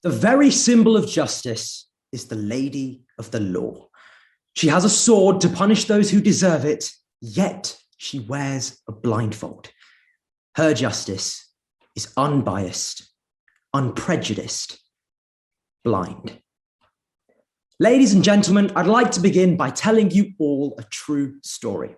The very symbol of justice is the Lady of the Law. She has a sword to punish those who deserve it, yet she wears a blindfold. Her justice is unbiased, unprejudiced, blind. Ladies and gentlemen, I'd like to begin by telling you all a true story.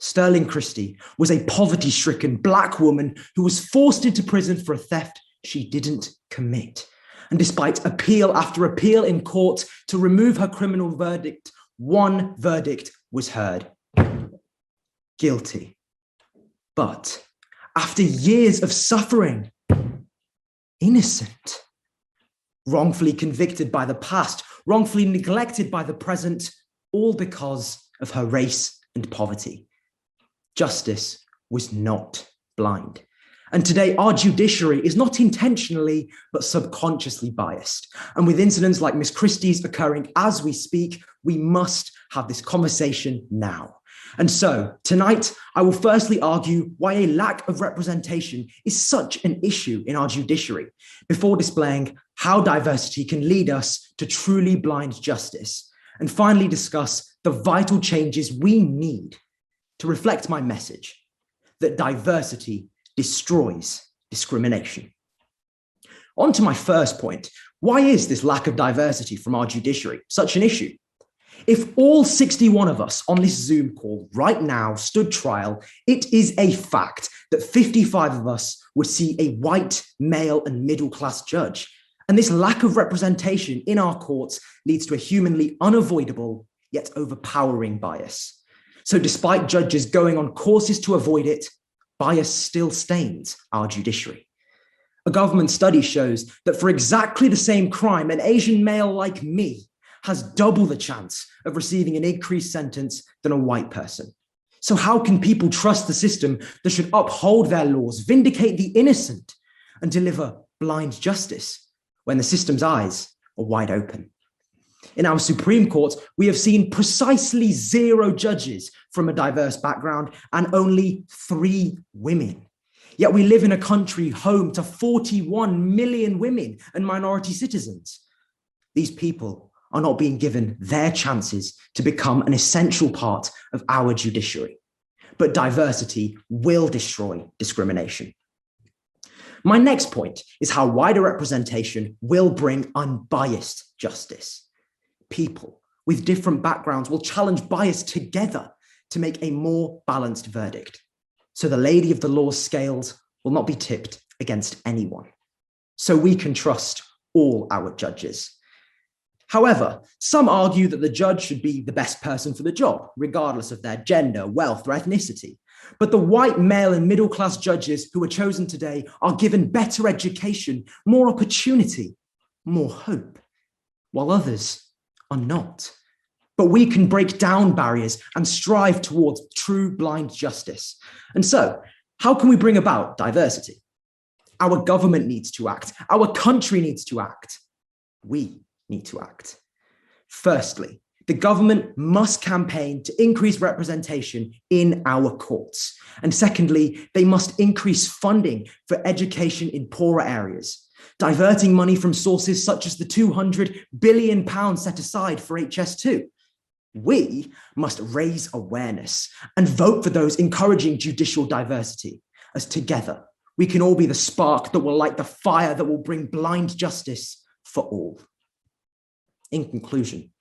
Sterling Christie was a poverty-stricken Black woman who was forced into prison for a theft she didn't commit. And despite appeal after appeal in court to remove her criminal verdict, one verdict was heard: guilty. But after years of suffering, innocent. Wrongfully convicted by the past, wrongfully neglected by the present, all because of her race and poverty. Justice was not blind. And today, our judiciary is not intentionally, but subconsciously biased. And with incidents like Miss Christie's occurring as we speak, we must have this conversation now. And so tonight, I will firstly argue why a lack of representation is such an issue in our judiciary, before displaying how diversity can lead us to truly blind justice, and finally discuss the vital changes we need to reflect my message that diversity destroys discrimination. On to my first point. Why is this lack of diversity from our judiciary such an issue? If all 61 of us on this Zoom call right now stood trial, it is a fact that 55 of us would see a white, male, and middle-class judge. And this lack of representation in our courts leads to a humanly unavoidable yet overpowering bias. So despite judges going on courses to avoid it, bias still stains our judiciary. A government study shows that for exactly the same crime, an Asian male like me has double the chance of receiving an increased sentence than a white person. So how can people trust the system that should uphold their laws, vindicate the innocent, and deliver blind justice when the system's eyes are wide open? In our Supreme Court, we have seen precisely 0 judges from a diverse background and only 3 women. Yet we live in a country home to 41 million women and minority citizens. These people are not being given their chances to become an essential part of our judiciary. But diversity will destroy discrimination. My next point is how wider representation will bring unbiased justice. People with different backgrounds will challenge bias together to make a more balanced verdict. So the Lady of the Law's scales will not be tipped against anyone. So we can trust all our judges. However, some argue that the judge should be the best person for the job, regardless of their gender, wealth, or ethnicity. But the white, male, and middle-class judges who are chosen today are given better education, more opportunity, more hope, while others are not. But we can break down barriers and strive towards true blind justice. And so, how can we bring about diversity? Our government needs to act. Our country needs to act. We need to act. Firstly, the government must campaign to increase representation in our courts. And secondly, they must increase funding for education in poorer areas, diverting money from sources such as the £200 billion set aside for HS2. We must raise awareness and vote for those encouraging judicial diversity, as together we can all be the spark that will light the fire that will bring blind justice for all. In conclusion,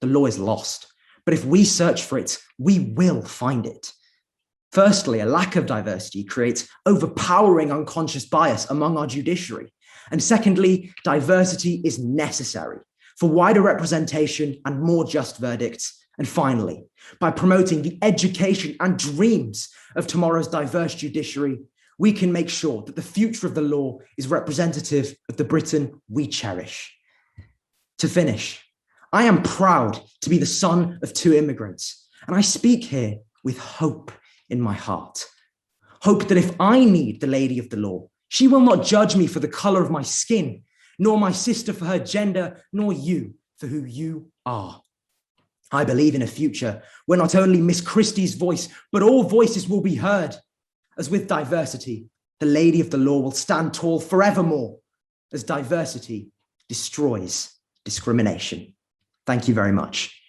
the law is lost, but if we search for it, we will find it. Firstly, a lack of diversity creates overpowering unconscious bias among our judiciary. And secondly, diversity is necessary for wider representation and more just verdicts. And finally, by promoting the education and dreams of tomorrow's diverse judiciary, we can make sure that the future of the law is representative of the Britain we cherish. To finish, I am proud to be the son of 2 immigrants, and I speak here with hope in my heart. Hope that if I need the Lady of the Law, she will not judge me for the color of my skin, nor my sister for her gender, nor you for who you are. I believe in a future where not only Miss Christie's voice, but all voices will be heard. As with diversity, the Lady of the Law will stand tall forevermore, as diversity destroys discrimination. Thank you very much.